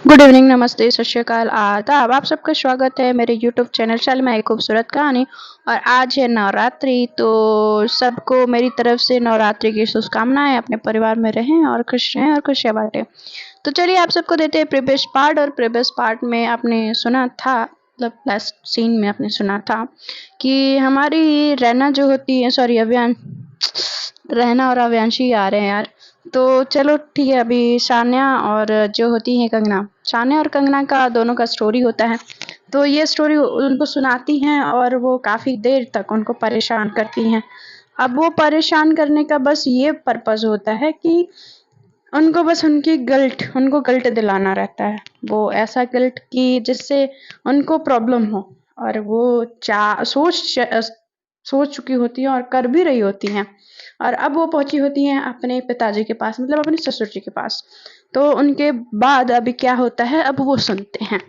Good evening, नमस्ते, सत श्री अकाल, आदाब। आप सबका स्वागत है मेरे यूट्यूब चैनल में एक खूबसूरत कहानी। और आज है नवरात्रि, तो सबको मेरी तरफ से नवरात्रि की शुभकामनाएं। अपने परिवार में रहें और खुश रहें और खुशियाँ बांटें। तो चलिए आप सबको देते हैं प्रीवियस पार्ट। और प्रीवियस पार्ट में आपने सुना था, मतलब लास्ट सीन में आपने सुना था कि हमारी रैना जो होती है, सॉरी अभियान, रहना और अव्यांशी आ रहे हैं यार। तो चलो ठीक है, अभी सान्या और जो होती है कंगना, सान्या और कंगना का दोनों का स्टोरी होता है। तो ये स्टोरी उनको सुनाती हैं और वो काफ़ी देर तक उनको परेशान करती हैं। अब वो परेशान करने का बस ये पर्पज़ होता है कि उनको बस उनको गिल्ट दिलाना रहता है। वो ऐसा गिल्ट कि जिससे उनको प्रॉब्लम हो, और वो सोच चुकी होती हैं और कर भी रही होती हैं। और अब वो पहुंची होती हैं अपने पिताजी के पास, मतलब अपने ससुर जी के पास। तो उनके बाद अभी क्या होता है, अब वो सुनते हैं।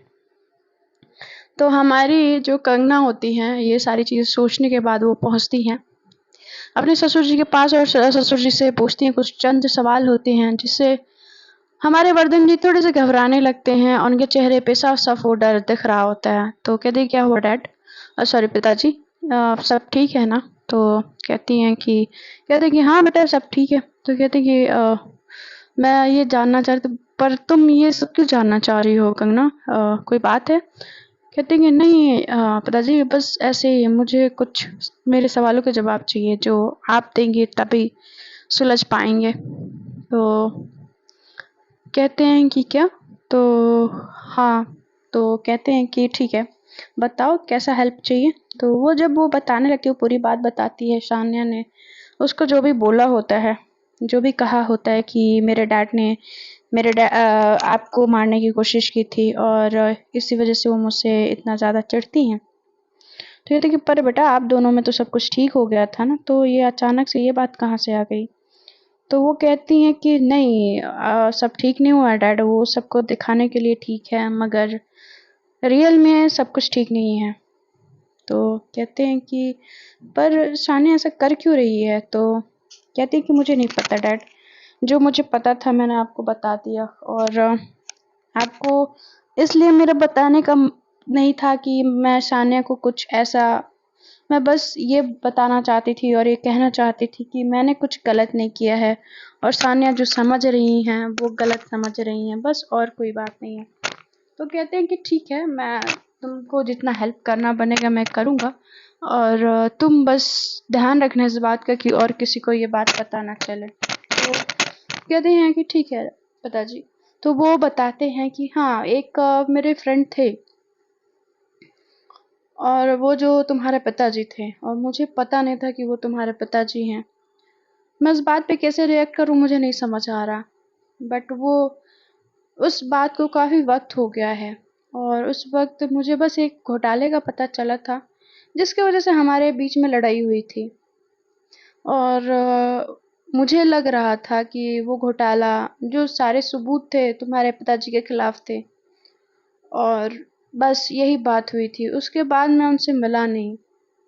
तो हमारी जो कंगना होती हैं, ये सारी चीज़ सोचने के बाद वो पहुंचती हैं अपने ससुर जी के पास और ससुर जी से पूछती हैं। कुछ चंद सवाल होते हैं जिससे हमारे वर्धन जी थोड़े से घबराने लगते हैं। उनके चेहरे पे साफ साफ वो डर दिख रहा होता है। तो कहती है, क्या हुआ डैड, सॉरी पिताजी, सब ठीक है ना? तो कहते हैं कि हाँ बेटा सब ठीक है। तो कहते हैं कि मैं ये जानना चाहती, पर तुम ये सब क्यों जानना चाह रही हो कंगना, कोई बात है? कहते हैं कि नहीं पिताजी, बस ऐसे ही मुझे कुछ मेरे सवालों के जवाब चाहिए जो आप देंगे तभी सुलझ पाएंगे। तो कहते हैं कि क्या? तो हाँ, तो कहते हैं कि ठीक है, बताओ कैसा हेल्प चाहिए। तो जब वो बताने लगती है, वो पूरी बात बताती है। शान्या ने उसको जो भी बोला होता है, जो भी कहा होता है कि मेरे डैड ने आपको मारने की कोशिश की थी और इसी वजह से वो मुझसे इतना ज़्यादा चिढ़ती हैं। तो कहते कि पर बेटा आप दोनों में तो सब कुछ ठीक हो गया था ना, तो ये अचानक से ये बात कहाँ से आ गई? तो वो कहती हैं कि नहीं, सब ठीक नहीं हुआ डैड, वो सबको दिखाने के लिए ठीक है, मगर रियल में सब कुछ ठीक नहीं है। तो कहते हैं कि पर शानी ऐसा कर क्यों रही है? तो कहती है कि मुझे नहीं पता डैड, जो मुझे पता था मैंने आपको बता दिया। और आपको इसलिए मेरा बताने का नहीं था कि मैं शानिया को कुछ ऐसा, मैं बस ये बताना चाहती थी और ये कहना चाहती थी कि मैंने कुछ गलत नहीं किया है, और सानिया जो समझ रही हैं वो गलत समझ रही हैं, बस और कोई बात नहीं है। तो कहते हैं कि ठीक है, मैं तुमको जितना हेल्प करना बनेगा मैं करूँगा, और तुम बस ध्यान रखना इस बात का कि और किसी को ये बात पता ना चले। तो कहते हैं कि ठीक है पिताजी। तो वो बताते हैं कि हाँ, एक मेरे फ्रेंड थे, और वो जो तुम्हारे पिताजी थे, और मुझे पता नहीं था कि वो तुम्हारे पिताजी हैं। मैं इस बात पे कैसे रिएक्ट करूँ मुझे नहीं समझ आ रहा। बट वो उस बात को काफ़ी वक्त हो गया है, और उस वक्त मुझे बस एक घोटाले का पता चला था जिसकी वजह से हमारे बीच में लड़ाई हुई थी। और मुझे लग रहा था कि वो घोटाला, जो सारे सबूत थे तुम्हारे पिताजी के खिलाफ थे, और बस यही बात हुई थी। उसके बाद मैं उनसे मिला नहीं।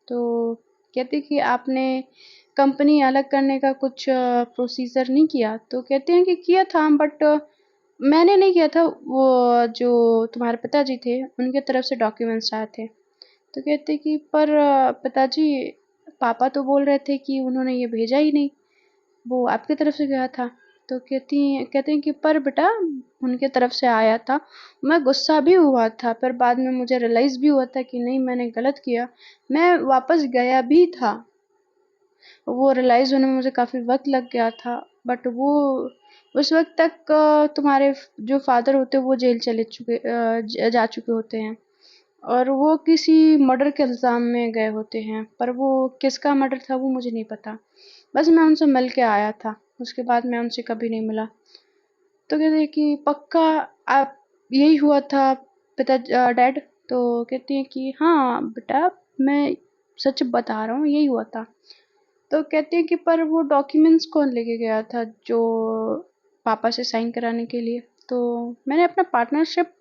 तो कहते कि आपने कंपनी अलग करने का कुछ प्रोसीजर नहीं किया? तो कहते हैं कि किया था, बट मैंने नहीं किया था, वो जो तुम्हारे पिताजी थे उनके तरफ से डॉक्यूमेंट्स आए थे। तो कहते कि पर पिताजी, पापा तो बोल रहे थे कि उन्होंने ये भेजा ही नहीं, वो आपकी तरफ से गया था। तो कहते हैं कि पर बेटा उनके तरफ से आया था, मैं गुस्सा भी हुआ था, पर बाद में मुझे रियलाइज़ भी हुआ था कि नहीं मैंने गलत किया, मैं वापस गया भी था। वो रियलाइज़ होने में मुझे काफ़ी वक्त लग गया था। बट वो उस वक्त तक तुम्हारे जो फादर होते हैं वो जेल जा चुके होते हैं, और वो किसी मर्डर के इल्ज़ाम में गए होते हैं, पर वो किसका मर्डर था वो मुझे नहीं पता। बस मैं उनसे मिल के आया था, उसके बाद मैं उनसे कभी नहीं मिला। तो कहते हैं कि पक्का आप यही हुआ था डैड? तो कहती हैं कि हाँ बेटा, मैं सच बता रहा हूँ, यही हुआ था। तो कहती हैं कि पर वो डॉक्यूमेंट्स कौन लेके गया था जो पापा से साइन कराने के लिए? तो मैंने अपना पार्टनरशिप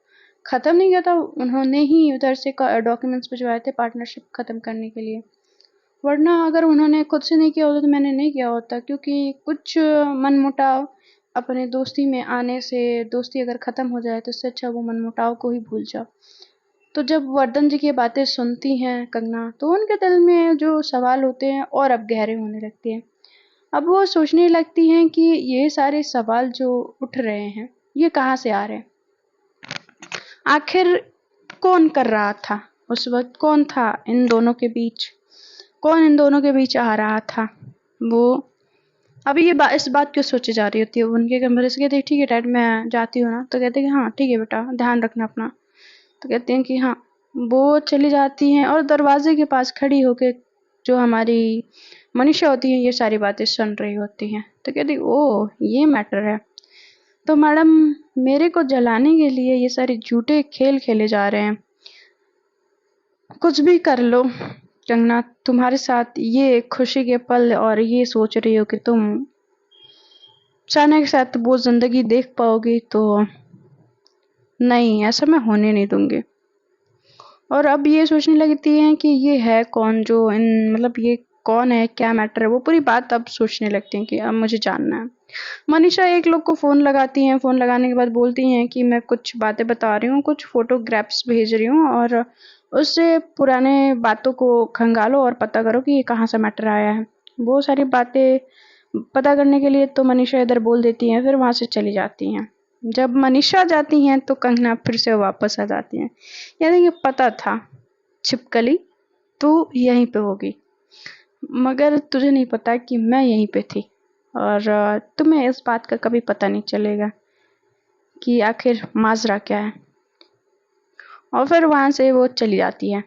ख़त्म नहीं किया था, उन्होंने ही उधर से डॉक्यूमेंट्स भिजवाए थे पार्टनरशिप ख़त्म करने के लिए। वरना अगर उन्होंने खुद से नहीं किया होता तो मैंने नहीं किया होता, क्योंकि कुछ मनमुटाव अपने दोस्ती में आने से दोस्ती अगर ख़त्म हो जाए तो इससे अच्छा वो मनमुटाव को ही भूल जाओ। तो जब वर्धन जी की बातें सुनती हैं कंगना, तो उनके दिल में जो सवाल होते हैं और अब गहरे होने लगते हैं। अब वो सोचने लगती हैं कि ये सारे सवाल जो उठ रहे हैं, ये कहाँ से आ रहे हैं? आखिर कौन कर रहा था? उस वक़्त कौन था इन दोनों के बीच? कौन इन दोनों के बीच आ रहा था? वो अभी इस बात क्यों सोची जा रही होती है? वो उनके कमरे से कहती है, ठीक है डैड मैं जाती हूँ ना। तो कहते हैं कि हाँ ठीक है बेटा, ध्यान रखना अपना। तो कहते हैं कि हाँ। वो चली जाती हैं और दरवाजे के पास खड़ी होके जो हमारी मनीषा होती है ये सारी बातें सुन रही होती हैं। तो कहती ओह ये मैटर है। तो मैडम मेरे को जलाने के लिए ये सारे झूठे खेल खेले जा रहे हैं। कुछ भी कर लो कंगना, तुम्हारे साथ ये खुशी के पल और ये सोच रही हो कि तुम चाणक्य के साथ वो जिंदगी देख पाओगी, तो नहीं ऐसा मैं होने नहीं दूंगी। और अब ये सोचने लगती हैं कि ये है कौन जो इन मतलब ये कौन है, क्या मैटर है। वो पूरी बात अब सोचने लगती हैं कि अब मुझे जानना है। मनीषा एक लोग को फ़ोन लगाती हैं। फ़ोन लगाने के बाद बोलती हैं कि मैं कुछ बातें बता रही हूँ, कुछ फ़ोटोग्राफ्स भेज रही हूँ और उससे पुराने बातों को खंगालो और पता करो कि ये कहाँ से मैटर आया है। वो सारी बातें पता करने के लिए तो मनीषा इधर बोल देती हैं, फिर वहाँ से चली जाती हैं। जब मनीषा जाती हैं तो कंगना फिर से वापस आ जाती हैं। यानी कि पता था छिपकली तू यहीं पे होगी, मगर तुझे नहीं पता कि मैं यहीं पे थी और तुम्हें इस बात का कभी पता नहीं चलेगा कि आखिर माजरा क्या है। और फिर वहाँ से वो चली जाती है।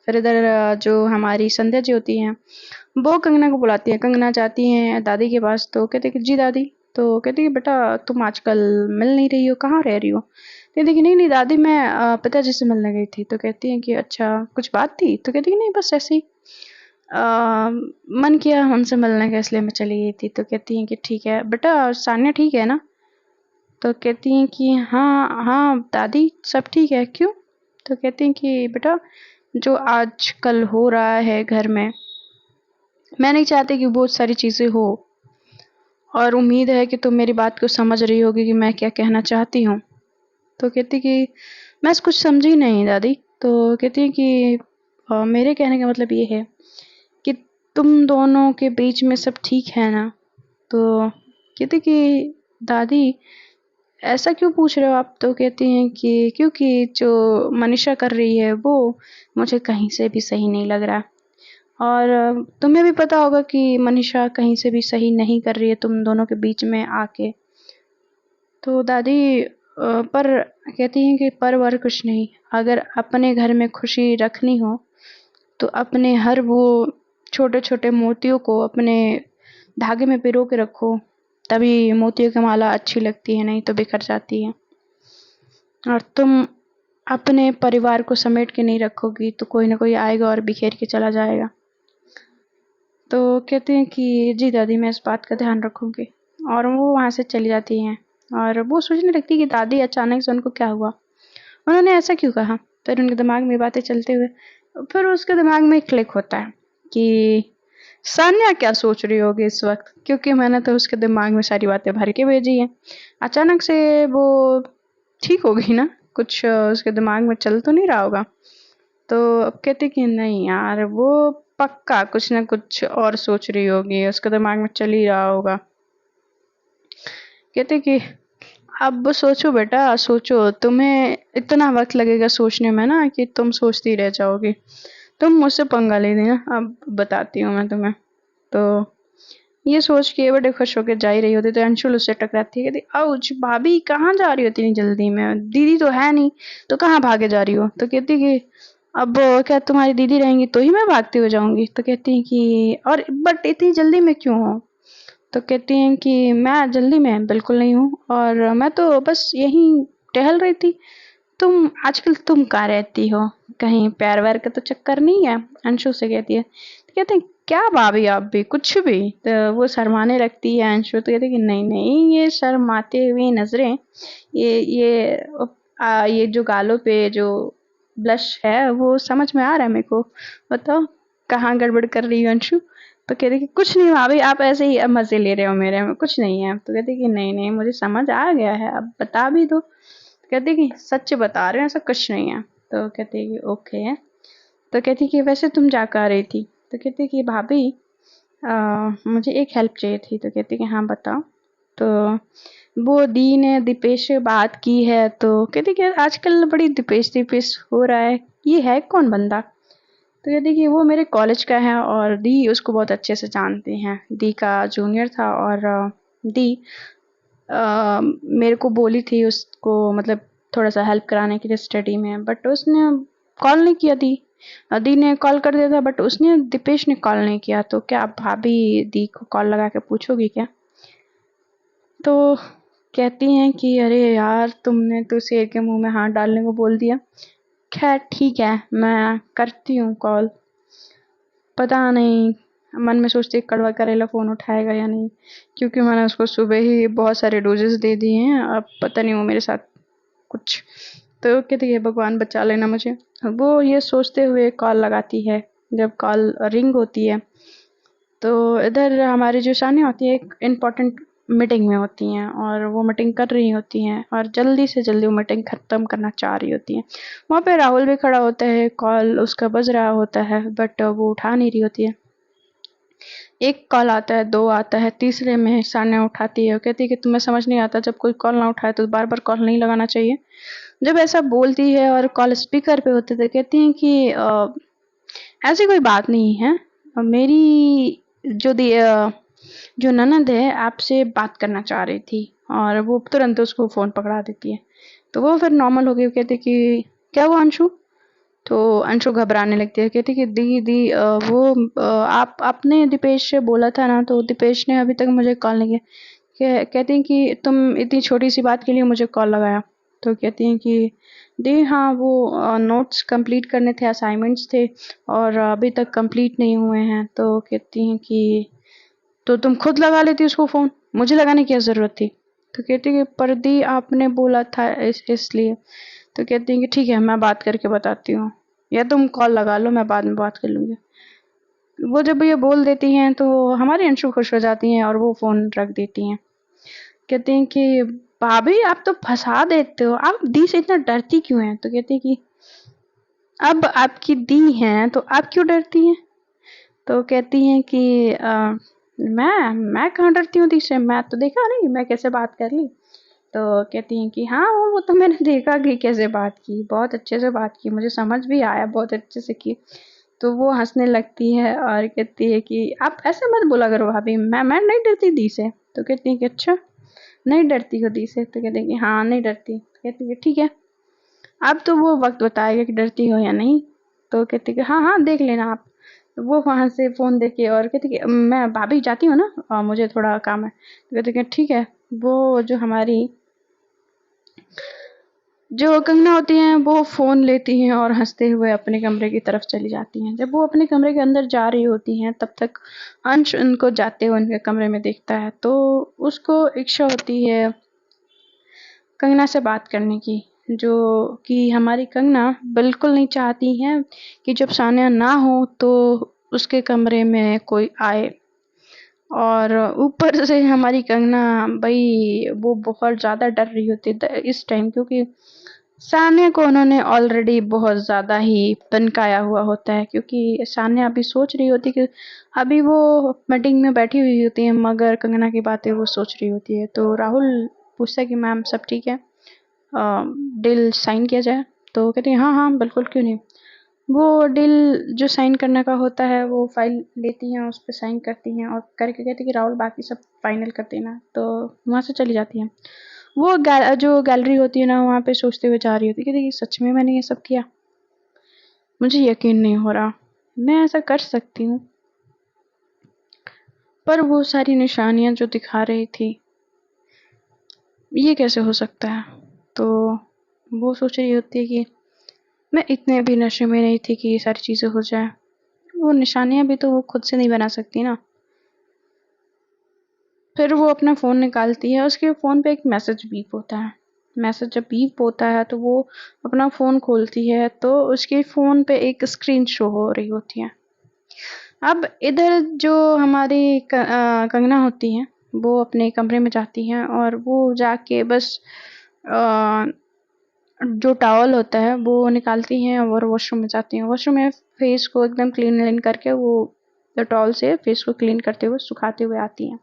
फिर इधर जो हमारी संध्या जी होती हैं वो कंगना को बुलाती है। कंगना जाती हैं दादी के पास, तो कहते कि जी दादी। तो कहती कि बेटा तुम आजकल मिल नहीं रही हो, कहाँ रह रही हो? कहती कि नहीं नहीं दादी मैं पिताजी से मिलने गई थी। तो कहती हैं कि अच्छा कुछ बात थी? तो कहती कि नहीं बस ऐसे ही मन किया उनसे मिलने का, इसलिए मैं चली गई थी। तो कहती हैं कि ठीक है बेटा, सान्या ठीक है ना? तो कहती हैं कि हाँ हाँ दादी सब ठीक है, क्यों? तो कहती हैं कि बेटा जो आज कल हो रहा है घर में, मैं नहीं चाहती कि बहुत सारी चीज़ें हो, और उम्मीद है कि तुम मेरी बात को समझ रही होगी कि मैं क्या कहना चाहती हूँ। तो कहती कि मैं कुछ समझी नहीं दादी। तो कहती है कि मेरे कहने का मतलब ये है कि तुम दोनों के बीच में सब ठीक है ना? तो कहती कि दादी ऐसा क्यों पूछ रहे हो आप? तो कहती हैं कि क्योंकि जो मनीषा कर रही है वो मुझे कहीं से भी सही नहीं लग रहा, और तुम्हें भी पता होगा कि मनीषा कहीं से भी सही नहीं कर रही है तुम दोनों के बीच में आके। तो दादी पर कहती हैं कि पर वर कुछ नहीं, अगर अपने घर में खुशी रखनी हो तो अपने हर वो छोटे छोटे मोतियों को अपने धागे में पिरो के रखो, तभी मोतियों की माला अच्छी लगती है, नहीं तो बिखर जाती है। और तुम अपने परिवार को समेट के नहीं रखोगी तो कोई ना कोई आएगा और बिखेर के चला जाएगा। तो कहते हैं कि जी दादी मैं इस बात का ध्यान रखूंगी, और वो वहाँ से चली जाती हैं। और वो सोचने लगती है कि दादी अचानक से उनको क्या हुआ, उन्होंने ऐसा क्यों कहा। फिर उनके दिमाग में बातें चलते हुए फिर उसके दिमाग में क्लिक होता है कि सान्या क्या सोच रही होगी इस वक्त, क्योंकि मैंने तो उसके दिमाग में सारी बातें भर के भेजी हैं। अचानक से वो ठीक हो गई ना, कुछ उसके दिमाग में चल तो नहीं रहा होगा। तो अब कहते कि नहीं यार वो पक्का कुछ ना कुछ और सोच रही होगी, उसके दिमाग में चल ही रहा होगा। कहते कि अब सोचो बेटा सोचो, तुम्हें इतना वक्त लगेगा सोचने में ना कि तुम सोचती रह जाओगी। तुम मुझसे पंगा ले देना, अब बताती हूँ मैं तुम्हें। तो ये सोच के बड़े खुश होकर जा ही रही होती तो अंशुल उससे टकराती है, कहती आउच भाभी कहाँ जा रही हो इतनी जल्दी में, दीदी तो है नहीं तो कहाँ भागे जा रही हो। तो कहती कि अब क्या तुम्हारी दीदी रहेंगी तो ही मैं भागती हुई जाऊंगी। तो कहती हैं कि और बट इतनी जल्दी में क्यों हो? तो कहती हैं कि मैं जल्दी में बिल्कुल नहीं हूँ, और मैं तो बस यहीं टहल रही थी। तुम आजकल तुम कहाँ रहती हो, कहीं प्यार व्यार का तो चक्कर नहीं है? अंशु से कहती है। तो कहते हैं क्या भाभी आप भी कुछ भी। तो वो शर्माने लगती है अंशु। तो कहती है कि नहीं नहीं ये शर्माते हुए नजरें, ये जो गालों पे जो ब्लश है वो समझ में आ रहा है मेरे को। बताओ कहाँ गड़बड़ कर रही हो अंशु? तो कहती कि कुछ नहीं भाभी, आप ऐसे ही मज़े ले रहे हो मेरे में, कुछ नहीं है। तो कहती कि नहीं मुझे समझ आ गया है, अब बता भी दो। तो कहती कि सच बता रहे हो, ऐसा कुछ नहीं है। तो कहती कि ओके। तो कहती कि वैसे तुम जा कर आ रही थी? तो कहती कि भाभी मुझे एक हेल्प चाहिए थी। तो कहती कि हाँ बताओ। तो वो दी ने दीपेश से बात की है। तो कहती कि आजकल बड़ी दीपेश दीपेश हो रहा है, ये है कौन बंदा? तो कहती कि वो मेरे कॉलेज का है और दी उसको बहुत अच्छे से जानती हैं। दी का जूनियर था और दी मेरे को बोली थी उसको, मतलब थोड़ा सा हेल्प कराने के लिए स्टडी में, बट उसने कॉल नहीं किया। दी ने कॉल कर दिया था बट उसने दीपेश ने कॉल नहीं किया। तो क्या आप भाभी दी को कॉल लगा के पूछोगी क्या? तो कहती हैं कि अरे यार तुमने तो शेर के मुंह में हाथ डालने को बोल दिया। खैर ठीक है, मैं करती हूँ कॉल। पता नहीं, मन में सोचती कड़वा करेला फ़ोन उठाएगा या नहीं, क्योंकि मैंने उसको सुबह ही बहुत सारे डोजेस दे दिए हैं। अब पता नहीं वो मेरे साथ कुछ। तो कहती है भगवान बचा लेना मुझे। वो ये सोचते हुए कॉल लगाती है। जब कॉल रिंग होती है तो इधर हमारी जो शानी होती है एक इम्पोर्टेंट मीटिंग में होती हैं और वो मीटिंग कर रही होती हैं और जल्दी से जल्दी वो मीटिंग ख़त्म करना चाह रही होती हैं। वहाँ पे राहुल भी खड़ा होता है, कॉल उसका बज रहा होता है बट वो उठा नहीं रही होती है। एक कॉल आता है, दो आता है, तीसरे में सान्या उठाती है। वो कहती है कि तुम्हें समझ नहीं आता जब कोई कॉल ना उठाए तो बार बार कॉल नहीं लगाना चाहिए। जब ऐसा बोलती है और कॉल स्पीकर पे होते थे, कहती हैं कि ऐसी कोई बात नहीं है। मेरी जो ननद है आपसे बात करना चाह रही थी, और वो तुरंत उसको फ़ोन पकड़ा देती है। तो वो फिर नॉर्मल हो गई, वो कहती कि क्या हुआ अंशु? तो अंशु घबराने लगती है, कहती कि दी आप आपने दीपेश से बोला था ना, तो दीपेश ने अभी तक मुझे कॉल नहीं किया। कहती हैं कि तुम इतनी छोटी सी बात के लिए मुझे कॉल लगाया। तो कहती हैं कि दी हाँ वो नोट्स कंप्लीट करने थे, असाइनमेंट्स थे और अभी तक कंप्लीट नहीं हुए हैं। तो कहती हैं कि तो तुम खुद लगा लेती उसको फ़ोन, मुझे लगाने की क्या ज़रूरत थी? तो कहती है कि पर दी आपने बोला था इसलिए। तो कहती हैं कि ठीक है मैं बात करके बताती हूँ, या तुम कॉल लगा लो, मैं बाद में बात कर लूँगी। वो जब ये बोल देती हैं तो हमारी अंशु खुश हो जाती हैं और वो फ़ोन रख देती हैं। कहती हैं कि भाभी आप तो फँसा देते हो, आप दी से इतना डरती क्यों हैं? तो कहती है कि अब आपकी दी हैं तो आप क्यों डरती हैं? तो कहती हैं कि मैं कहाँ डरती हूँ दी से, मैं तो देखा नहीं मैं कैसे बात कर ली। तो कहती हैं कि हाँ वो तो मैंने देखा कि कैसे बात की, बहुत अच्छे से बात की, मुझे समझ भी आया बहुत अच्छे से की। तो वो हंसने लगती है और कहती है कि आप ऐसे मत बोला करो भाभी, मैं नहीं डरती दी से। तो कहती है कि अच्छा नहीं डरती हो दी से? तो कहती है कि हाँ नहीं डरती। तो कहती है ठीक है, अब तो वो वक्त बताएगा कि डरती हो या नहीं। तो कहती है कि हाँ हाँ देख लेना आप। तो वो वहाँ से फ़ोन देके और कहती कि मैं भाभी जाती हूँ ना, मुझे थोड़ा काम है। तो कहती कि ठीक है। वो जो हमारी जो कंगना होती हैं वो फ़ोन लेती हैं और हंसते हुए अपने कमरे की तरफ चली जाती हैं। जब वो अपने कमरे के अंदर जा रही होती हैं तब तक अंश उनको जाते हुए उनके कमरे में देखता है। तो उसको इच्छा होती है कंगना से बात करने की, जो कि हमारी कंगना बिल्कुल नहीं चाहती हैं कि जब सान्या ना हो तो उसके कमरे में कोई आए। और ऊपर से हमारी कंगना भाई वो बहुत ज़्यादा डर रही होती है इस टाइम, क्योंकि सान्या को उन्होंने ऑलरेडी बहुत ज़्यादा ही तनकाया हुआ होता है। क्योंकि सान्या अभी सोच रही होती कि अभी वो मीटिंग में बैठी हुई होती है मगर कंगना की बातें वो सोच रही होती है। तो राहुल पूछता है कि मैम सब ठीक है, डील साइन किया जाए? तो कहती है हाँ हाँ बिल्कुल क्यों नहीं। वो डील जो साइन करने का होता है वो फाइल लेती हैं, उस पर साइन करती हैं और करके कहती है कि राहुल बाकी सब फाइनल कर देना। तो वहाँ से चली जाती हैं। वो जो गैलरी होती है ना वहाँ पे सोचते हुए जा रही होती है कि सच में मैंने ये सब किया, मुझे यकीन नहीं हो रहा मैं ऐसा कर सकती हूँ। पर वो सारी निशानियाँ जो दिखा रही थी ये कैसे हो सकता है? तो वो सोच रही होती है कि मैं इतने भी नशे में नहीं थी कि ये सारी चीज़ें हो जाए। वो निशानियाँ भी तो वो खुद से नहीं बना सकती ना। फिर वो अपना फ़ोन निकालती है, उसके फ़ोन पे एक मैसेज बीप होता है। मैसेज जब बीप होता है तो वो अपना फ़ोन खोलती है तो उसके फ़ोन पे एक स्क्रीन शो हो रही होती है। अब इधर जो हमारी कंगना होती हैं, वो अपने कमरे में जाती हैं और वो जाके बस जो टॉवल होता है वो निकालती हैं और वॉशरूम में जाती हैं। वॉशरूम में फेस को एकदम क्लीन करके वो टॉवल से फेस को क्लीन करते हुए सुखाते हुए आती हैं।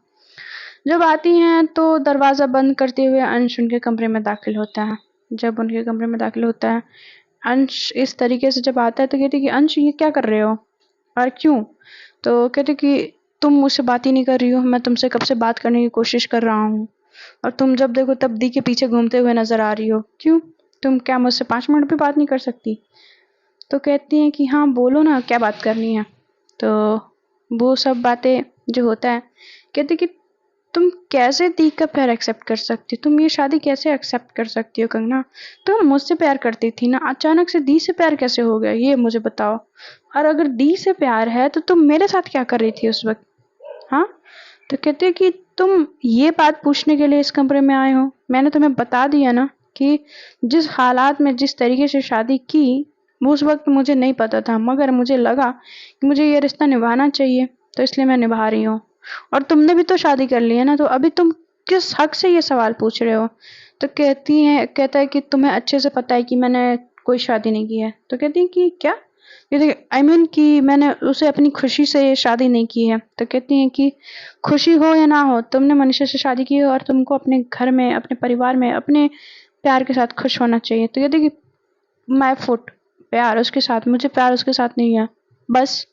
जब आती हैं तो दरवाज़ा बंद करते हुए अंश उनके कमरे में दाखिल होता है। जब उनके कमरे में दाखिल होता है, अंश इस तरीके से जब आता है तो कहती है कि अंश ये क्या कर रहे हो और क्यों? तो कहते कि तुम मुझसे बात ही नहीं कर रही हो, मैं तुमसे कब से बात करने की कोशिश कर रहा हूँ और तुम जब देखो तब दी के पीछे घूमते हुए नजर आ रही हो। क्यों? तुम क्या मुझसे 5 मिनट भी बात नहीं कर सकती? तो कहती हैं कि हाँ बोलो ना, क्या बात करनी है? तो वो सब बातें जो होता है, कहती कि तुम कैसे दी का प्यार एक्सेप्ट कर सकती हो? तुम ये शादी कैसे एक्सेप्ट कर सकती हो कंगना? तुम मुझसे प्यार करती थी ना, अचानक से दी से प्यार कैसे हो गया, ये मुझे बताओ। और अगर दी से प्यार है तो तुम मेरे साथ क्या कर रही थी उस वक्त? हाँ? तो कहते कि तुम ये बात पूछने के लिए इस कमरे में आए हो? मैंने तुम्हें बता दिया ना कि जिस हालात में जिस तरीके से शादी की, वो उस वक्त मुझे नहीं पता था, मगर मुझे लगा कि मुझे ये रिश्ता निभाना चाहिए, तो इसलिए मैं निभा रही हूँ। और तुमने भी तो शादी कर ली है ना, तो अभी तुम किस हक से ये सवाल पूछ रहे हो? तो कहता है कि तुम्हें अच्छे से पता है कि मैंने कोई शादी नहीं की है। तो कहती है कि क्या? आई मीन कि मैंने उसे अपनी खुशी से शादी नहीं की है। तो कहती हैं कि खुशी हो या ना हो, तुमने मनीषा से शादी की है और तुमको अपने घर में, अपने परिवार में, अपने प्यार के साथ खुश होना चाहिए। तो कहती कि माय फुट, प्यार उसके साथ, मुझे प्यार उसके साथ नहीं है, बस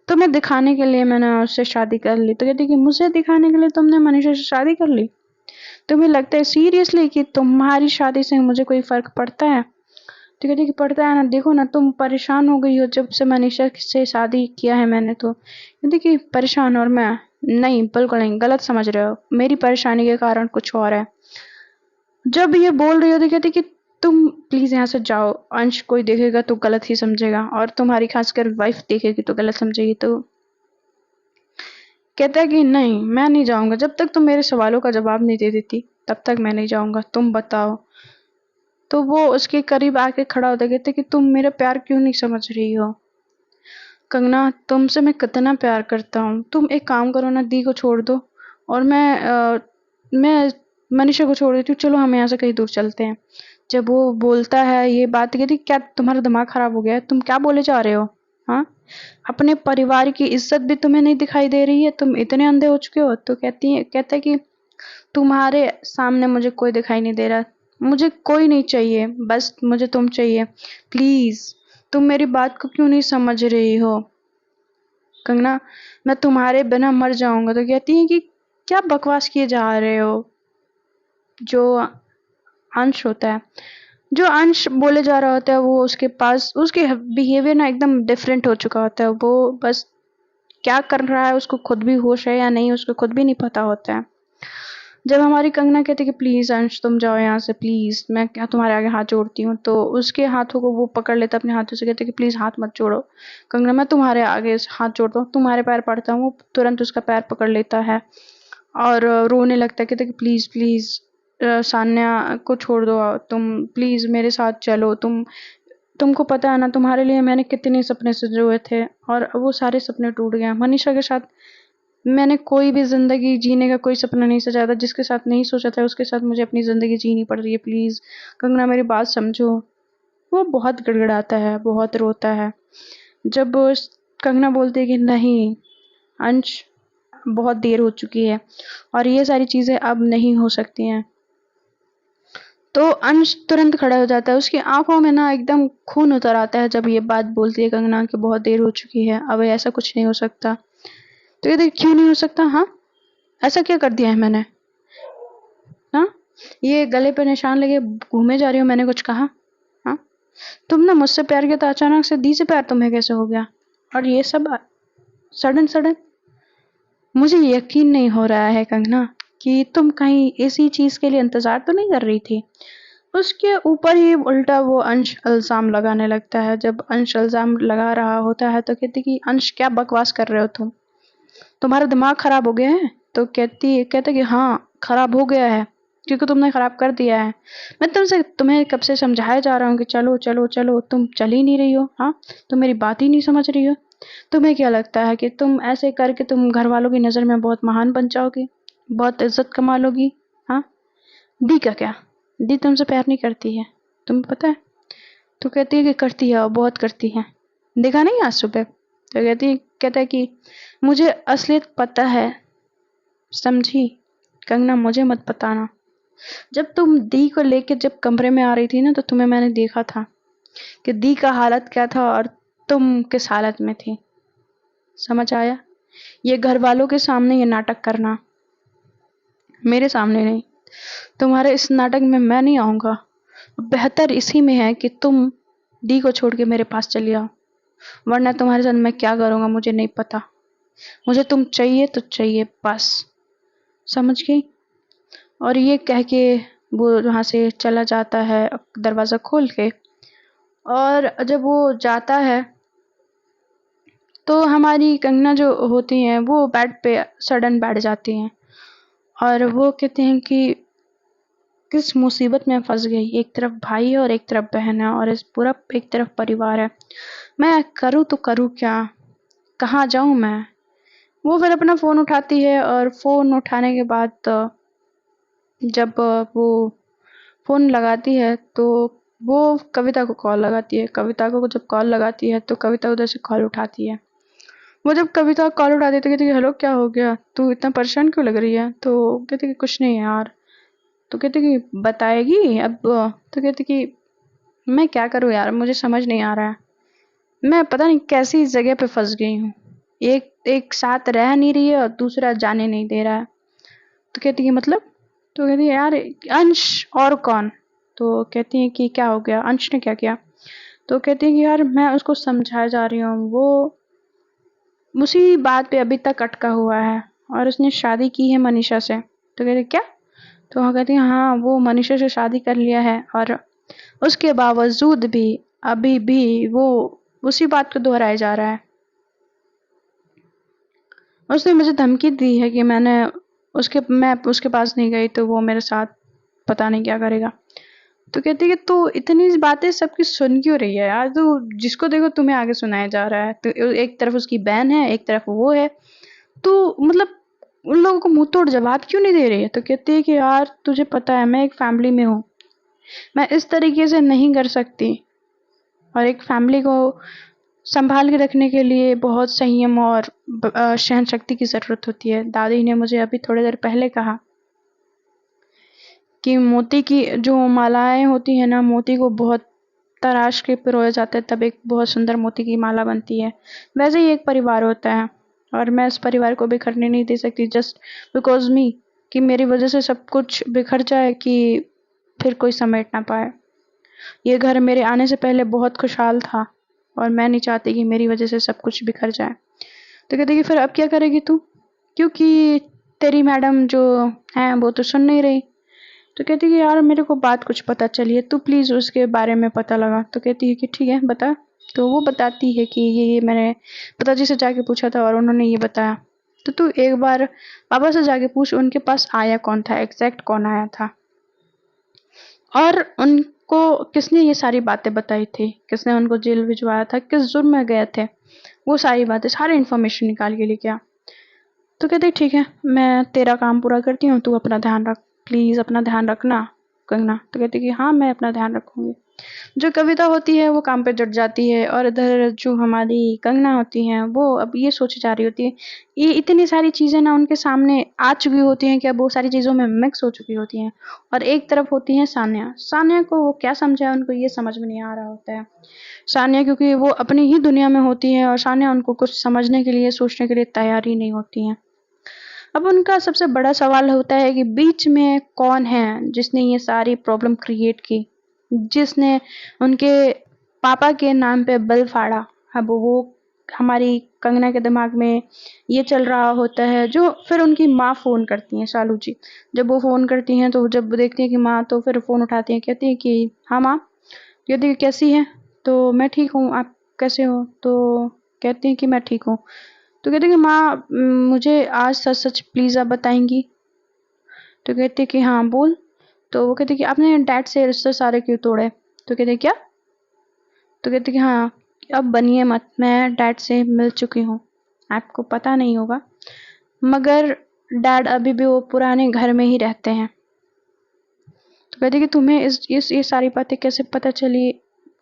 तुम्हें दिखाने के लिए मैंने उससे शादी कर ली। तो कहती कि मुझे दिखाने के लिए तुमने मनीषा से शादी कर ली? तुम्हें लगता है सीरियसली कि तुम्हारी शादी से मुझे कोई फर्क पड़ता है? तो कहती कि पड़ता है ना, देखो ना तुम परेशान हो गई हो जब से मनीषा से शादी किया है मैंने। तो कहती कि परेशान और मैं? नहीं, बिल्कुल नहीं, गलत समझ रहे हो, मेरी परेशानी के कारण कुछ और है। जब ये बोल रही हो तो कहती कि तुम प्लीज यहाँ से जाओ, अंश कोई देखेगा तो गलत ही समझेगा और तुम्हारी खासकर वाइफ देखेगी तो गलत समझेगी। तो कहता है कि नहीं, मैं नहीं जाऊंगा, जब तक तुम मेरे सवालों का जवाब नहीं दे देती तब तक मैं नहीं जाऊंगा, तुम बताओ। तो वो उसके करीब आके खड़ा होता, कहते कि तुम मेरा प्यार क्यों नहीं समझ रही हो? कंगना, तुमसे मैं कितना प्यार करता हूँ, तुम एक काम करो ना, दी को छोड़ दो और मैं मनीषा को छोड़ देती हूँ, चलो हम यहाँ से कहीं दूर चलते हैं। जब वो बोलता है ये बात, कहती क्या तुम्हारा दिमाग खराब हो गया है? तुम क्या बोले जा रहे हो? हाँ, अपने परिवार की इज्जत भी तुम्हें नहीं दिखाई दे रही है? तुम इतने अंधे हो चुके हो? तो कहता है कि तुम्हारे सामने मुझे कोई दिखाई नहीं दे रहा, मुझे कोई नहीं चाहिए, बस मुझे तुम चाहिए। प्लीज, तुम मेरी बात को क्यों नहीं समझ रही हो? कंगना, मैं तुम्हारे बिना मर जाऊंगा। तो कहती है कि क्या बकवास किए जा रहे हो? जो अंश होता है, जो अंश बोले जा रहा होता है, वो उसके पास उसके बिहेवियर ना एकदम डिफरेंट हो चुका होता है। वो बस क्या कर रहा है उसको खुद भी होश है या नहीं, उसको खुद भी नहीं पता होता है। जब हमारी कंगना कहती कि प्लीज अंश तुम जाओ यहाँ से, प्लीज मैं क्या तुम्हारे आगे हाथ जोड़ती हूँ, तो उसके हाथों को वो पकड़ लेता अपने हाथों से, कहते कि प्लीज हाथ मत जोड़ो कंगना, मैं तुम्हारे आगे हाथ जोड़ता हूँ, तुम्हारे पैर पड़ता हूँ। वो तुरंत उसका पैर पकड़ लेता है और रोने लगता है, कहते कि प्लीज प्लीज सान्या को छोड़ दो, तुम प्लीज मेरे साथ चलो, तुमको पता है ना तुम्हारे लिए मैंने कितने सपने सजोए थे और वो सारे सपने टूट गए। मनीषा के साथ मैंने कोई भी ज़िंदगी जीने का कोई सपना नहीं सजाया था, जिसके साथ नहीं सोचा था उसके साथ मुझे अपनी ज़िंदगी जीनी पड़ रही है, प्लीज़ कंगना मेरी बात समझो। वो बहुत गिड़गिड़ाता है, बहुत रोता है। जब कंगना बोलती है कि नहीं अंश, बहुत देर हो चुकी है और ये सारी चीज़ें अब नहीं हो सकती हैं, तो अंश तुरंत खड़ा हो जाता है। उसकी आंखों में ना एकदम खून उतर आता है जब ये बात बोलती है कंगना कि बहुत देर हो चुकी है, अब ऐसा कुछ नहीं हो सकता। तो ये देख क्यों नहीं हो सकता? हाँ, ऐसा क्या कर दिया है मैंने? हाँ, ये गले पे निशान लगे घूमे जा रही हो, मैंने कुछ कहा? हाँ, तुम ना मुझसे प्यार किया तो अचानक से दी से प्यार तुम्हें कैसे हो गया? और ये सब सडन सडन, मुझे यकीन नहीं हो रहा है कंगना कि तुम कहीं इसी चीज के लिए इंतजार तो नहीं कर रही थी। उसके ऊपर ही उल्टा वो अंश इल्जाम लगाने लगता है। जब अंश इल्जाम लगा रहा होता है तो कहती कि अंश क्या बकवास कर रहे हो तुम, तुम्हारा दिमाग खराब हो गया है? तो कहते कि हाँ खराब हो गया है क्योंकि तुमने खराब कर दिया है। मैं तुम्हें कब से समझाया जा रहा हूँ कि चलो चलो चलो, तुम चल ही नहीं रही हो। हाँ, तुम मेरी बात ही नहीं समझ रही हो। तुम्हें क्या लगता है कि तुम ऐसे करके तुम घर वालों की नज़र में बहुत महान बन जाओगी, बहुत इज्जत कमा लोगी? हाँ, दी का क्या? दी तुमसे प्यार नहीं करती है, तुम्हें पता है? तो कहती है कि करती है और बहुत करती है, देखा नहीं आज सुबह? तो कहता है कि मुझे असलियत पता है, समझी? कंगना मुझे मत बताना। जब तुम दी को लेके जब कमरे में आ रही थी ना, तो तुम्हें मैंने देखा था कि दी का हालत क्या था और तुम किस हालत में थी। समझ आया? ये घर वालों के सामने ये नाटक करना, मेरे सामने नहीं। तुम्हारे इस नाटक में मैं नहीं आऊंगा। बेहतर इसी में है कि तुम दी को छोड़ के मेरे पास चली आओ, वरना तुम्हारे साथ मैं क्या करूंगा मुझे नहीं पता। मुझे तुम चाहिए तो चाहिए, बस। समझ गई? और ये कह के वो वहां से चला जाता है दरवाजा खोल के। और जब वो जाता है तो हमारी कंगना जो होती हैं वो बेड पे सडन बैठ जाती हैं और वो कहते हैं कि किस मुसीबत में फंस गई। एक तरफ भाई है और एक तरफ बहन है और इस पूरा एक तरफ परिवार है। मैं करूँ तो करूँ क्या? कहाँ जाऊँ मैं? वो फिर अपना फ़ोन उठाती है और फ़ोन उठाने के बाद जब वो फ़ोन लगाती है तो वो कविता को कॉल लगाती है। कविता को जब कॉल लगाती है तो कविता उधर से कॉल उठाती है। वो जब कविता कॉल उठाती है तो कहती है हेलो क्या हो गया? तू इतना परेशान क्यों लग रही है? तो कहती है कि कुछ नहीं यार। तो कहती है कि बताएगी अब? तो कहती है कि मैं क्या करूँ यार, मुझे समझ नहीं आ रहा है। मैं पता नहीं कैसी जगह पे फंस गई हूँ। एक एक साथ रह नहीं रही है और दूसरा जाने नहीं दे रहा है। तो कहती है मतलब? तो कहती है यार अंश और कौन? तो कहती है कि क्या हो गया, अंश ने क्या किया? तो कहती है कि यार मैं उसको समझाए जा रही हूँ, वो उसी बात पे अभी तक अटका हुआ है और उसने शादी की है मनीषा से। तो कहती क्या? तो हाँ कहती है हाँ वो मनीषा से शादी कर लिया है और उसके बावजूद भी अभी भी वो उसी बात को दोहराया जा रहा है। उसने मुझे धमकी दी है कि मैं उसके पास नहीं गई तो वो मेरे साथ पता नहीं क्या करेगा। तो कहती है कि तू इतनी बातें सबकी सुन क्यों रही है यार? तू जिसको देखो तुम्हें आगे सुनाया जा रहा है। तो एक तरफ उसकी बहन है, एक तरफ वो है। तू मतलब उन लोगों को मुंह तोड़ जवाब क्यों नहीं दे रही है? तो कहती है कि यार तुझे पता है मैं एक फैमिली में हूँ, मैं इस तरीके से नहीं कर सकती और एक फैमिली को संभाल के रखने के लिए बहुत संयम और सहन शक्ति की ज़रूरत होती है। दादी ने मुझे अभी थोड़ी देर पहले कहा कि मोती की जो मालाएं होती है ना, मोती को बहुत तराश के पिरोया जाता है तब एक बहुत सुंदर मोती की माला बनती है। वैसे ही एक परिवार होता है और मैं इस परिवार को बिखरने नहीं दे सकती जस्ट बिकॉज मी, कि मेरी वजह से सब कुछ बिखर जाए कि फिर कोई समेट ना पाए। ये घर मेरे आने से पहले बहुत खुशहाल था और मैं नहीं चाहती कि मेरी वजह से सब कुछ बिखर जाए। तो कहते कि फिर अब क्या करेगी तू? क्योंकि तेरी मैडम जो है वो तो सुन नहीं रही। तो कहती है कि यार मेरे को बात कुछ पता चली है, तू प्लीज़ उसके बारे में पता लगा। तो कहती है कि ठीक है बता। तो वो बताती है कि ये मैंने पिताजी से जाके पूछा था और उन्होंने ये बताया। तो तू एक बार पापा से जाके पूछ उनके पास आया कौन था, एग्जैक्ट कौन आया था और उनको किसने ये सारी बातें बताई थी, किसने उनको जेल भिजवाया था, किस जुर्म में गए थे, वो सारी बातें सारी इन्फॉर्मेशन निकाल के लेके आ। तो कहते ठीक है मैं तेरा काम पूरा करती हूँ, तू अपना ध्यान रख, प्लीज़ अपना ध्यान रखना कंगना। तो कहती कि हाँ मैं अपना ध्यान रखूंगी। जो कविता होती है वो काम पे जुट जाती है और इधर जो हमारी कंगना होती हैं वो अब ये सोची जा रही होती है, ये इतनी सारी चीज़ें ना उनके सामने आ चुकी होती हैं कि अब वो सारी चीज़ों में मिक्स हो चुकी होती हैं। और एक तरफ होती हैं सान्या। सान्या को वो क्या समझा है उनको ये समझ में नहीं आ रहा होता है। सान्या क्योंकि वो अपनी ही दुनिया में होती है और सान्या उनको कुछ समझने के लिए सोचने के लिए तैयार ही नहीं होती हैं। अब उनका सबसे बड़ा सवाल होता है कि बीच में कौन है जिसने ये सारी प्रॉब्लम क्रिएट की, जिसने उनके पापा के नाम पे बल फाड़ा। अब वो हमारी कंगना के दिमाग में ये चल रहा होता है, जो फिर उनकी माँ फ़ोन करती हैं, शालू जी। जब वो फ़ोन करती हैं तो जब देखती हैं कि माँ, तो फिर फ़ोन उठाती हैं, कहती हैं कि हाँ माँ। कहती है कैसी है? तो मैं ठीक हूँ, आप कैसे हो? तो कहती हैं कि मैं ठीक हूँ। तो कहती है कि माँ मुझे आज सच-सच प्लीज़ आप बताएँगी? तो कहती है कि हाँ बोल। तो वो कहती है कि आपने डैड से रिश्ते सारे क्यों तोड़े? तो कहती है क्या? तो कहती है कि हाँ, अब बनिए मत, मैं डैड से मिल चुकी हूँ, आपको पता नहीं होगा, मगर डैड अभी भी वो पुराने घर में ही रहते हैं। तो कहती कि तुम्हें इस ये सारी बातें कैसे पता चली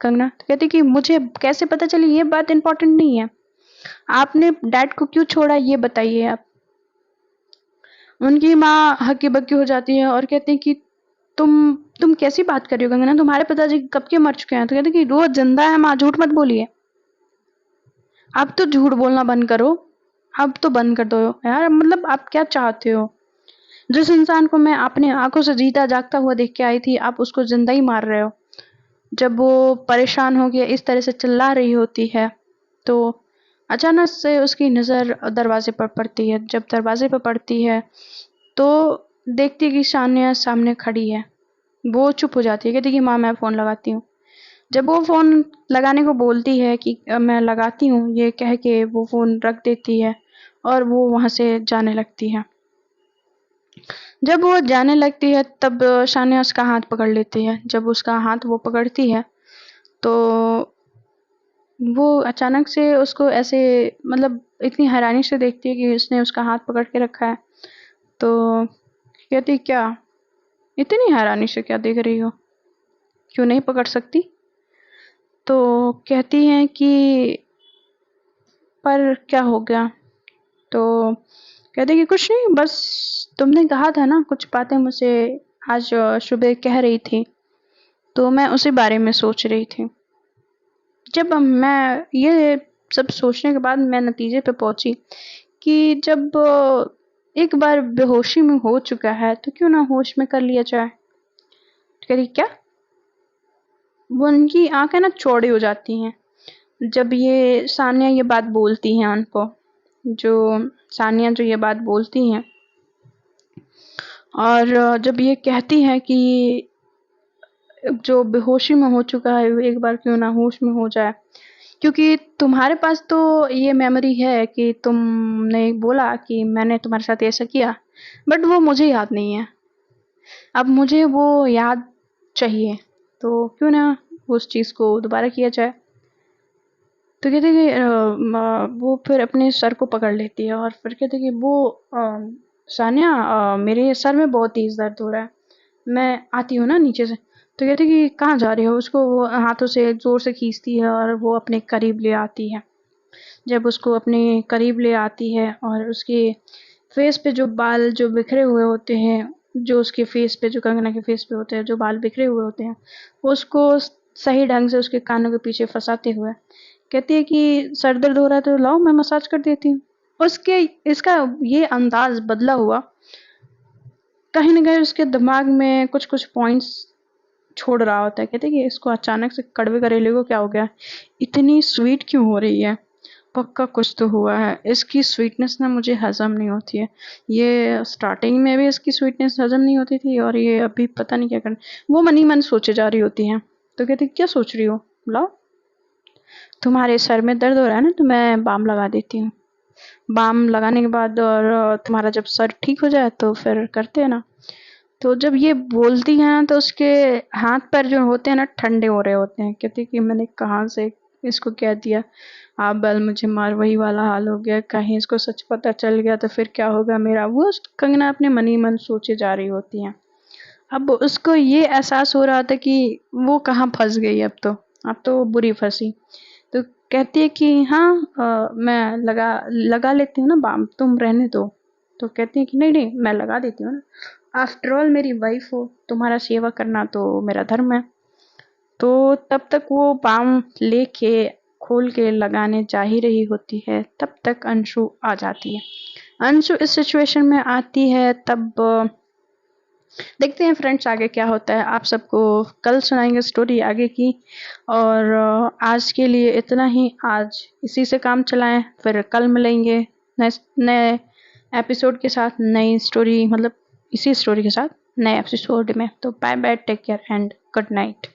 कंगना? तो कहती कि मुझे कैसे पता चली ये बात इम्पोर्टेंट नहीं है, आपने डैड को क्यों छोड़ा ये बताइए आप। उनकी माँ हक्की बक्की हो जाती है और कहती है कि तुम कैसी बात कर रही हो कंगना, तुम्हारे पिताजी कब के मर चुके हैं? तो कहते कि वो जिंदा है माँ, झूठ मत बोलिए, अब तो झूठ बोलना बंद करो, अब तो बंद कर दो यार, मतलब आप क्या चाहते हो? जिस इंसान को मैं अपने आंखों से जीता जागता हुआ देख के आई थी, आप उसको जिंदा ही मार रहे हो। जब वो परेशान हो गया इस तरह से चिल्ला रही होती है, तो अचानक से उसकी नज़र दरवाजे पर पड़ती है। जब दरवाजे पर पड़ती है तो देखती है कि शानिया सामने खड़ी है। वो चुप हो जाती है, कहती कि माँ मैं फ़ोन लगाती हूँ। जब वो फ़ोन लगाने को बोलती है कि मैं लगाती हूँ, ये कह के वो फ़ोन रख देती है और वो वहाँ से जाने लगती है। जब वो जाने लगती है तब शानिया उसका हाथ पकड़ लेती है। जब उसका हाथ वो पकड़ती है तो वो अचानक से उसको ऐसे, मतलब इतनी हैरानी से देखती है कि उसने उसका हाथ पकड़ के रखा है। तो कहती क्या, इतनी हैरानी से क्या देख रही हो, क्यों नहीं पकड़ सकती? तो कहती हैं कि पर क्या हो गया? तो कहते कि कुछ नहीं, बस तुमने कहा था ना कुछ बातें मुझसे आज सुबह कह रही थी, तो मैं उसी बारे में सोच रही थी। जब मैं ये सब सोचने के बाद मैं नतीजे पे पहुंची कि जब एक बार बेहोशी में हो चुका है तो क्यों ना होश में कर लिया जाए। कह रही क्या? वो उनकी आंखें ना चौड़ी हो जाती हैं जब ये सानिया ये बात बोलती हैं उनको, जो सानिया जो ये बात बोलती हैं, और जब ये कहती हैं कि जो बेहोशी में हो चुका है एक बार क्यों ना होश में हो जाए, क्योंकि तुम्हारे पास तो ये मेमोरी है कि तुमने बोला कि मैंने तुम्हारे साथ ऐसा किया, बट वो मुझे याद नहीं है, अब मुझे वो याद चाहिए, तो क्यों ना उस चीज़ को दोबारा किया जाए। तो कहते कि वो फिर अपने सर को पकड़ लेती है और फिर कहते कि वो सानिया, मेरे सर में बहुत तेज़ दर्द हो रहा है, मैं आती हूँ ना नीचे से। तो कहते कि कहाँ जा रही हो? उसको वो हाथों से ज़ोर से खींचती है और वो अपने करीब ले आती है। जब उसको अपने करीब ले आती है और उसके फेस पे जो बाल जो बिखरे हुए होते हैं, जो उसके फेस पे, जो कंगना के फेस पे होते हैं, जो बाल बिखरे हुए होते हैं, उसको सही ढंग से उसके कानों के पीछे फंसाते हुए कहती है कि सर दर्द हो रहा है तो लाओ मैं मसाज कर देती हूँ। उसके इसका ये अंदाज बदला हुआ कहीं ना कहीं उसके दिमाग में कुछ कुछ पॉइंट्स छोड़ रहा होता है। कहते कि इसको अचानक से कड़वे करेले को क्या हो गया, इतनी स्वीट क्यों हो रही है, पक्का कुछ तो हुआ है, इसकी स्वीटनेस ना मुझे हजम नहीं होती है। ये स्टार्टिंग में भी इसकी स्वीटनेस हजम नहीं होती थी और ये अभी पता नहीं क्या कर, वो मन ही मन सोचे जा रही होती हैं। तो कहती क्या सोच रही हो, लाओ तुम्हारे सर में दर्द हो रहा है ना तो मैं बाम लगा देती हूँ, बाम लगाने के बाद और तुम्हारा जब सर ठीक हो जाए तो फिर करते हैं ना। तो जब ये बोलती हैं तो उसके हाथ पैर जो होते हैं ना ठंडे हो रहे होते हैं। कहती कि मैंने कहाँ से इसको कह दिया, आप बल मुझे मार, वही वाला हाल हो गया, कहीं इसको सच पता चल गया तो फिर क्या होगा मेरा। वो कंगना अपने मन ही मन सोचे जा रही होती हैं। अब उसको ये एहसास हो रहा था कि वो कहाँ फंस गई, अब तो बुरी फंसी। तो कहती है कि हाँ, मैं लगा लगा लेती हूँ ना बाम, तुम रहने दो। तो कहती है कि नहीं नहीं मैं लगा देती हूँ ना, आफ्टर ऑल मेरी वाइफ हो, तुम्हारा सेवा करना तो मेरा धर्म है। तो तब तक वो बाम लेके खोल के लगाने जा ही रही होती है, तब तक अंशु आ जाती है। अंशु इस सिचुएशन में आती है तब देखते हैं फ्रेंड्स आगे क्या होता है। आप सबको कल सुनाएंगे स्टोरी आगे की, और आज के लिए इतना ही। आज इसी से काम चलाएं, फिर कल मिलेंगे नए एपिसोड के साथ, नई स्टोरी, मतलब इसी स्टोरी के साथ नए एपिसोड में। तो bye bye, take care and good night.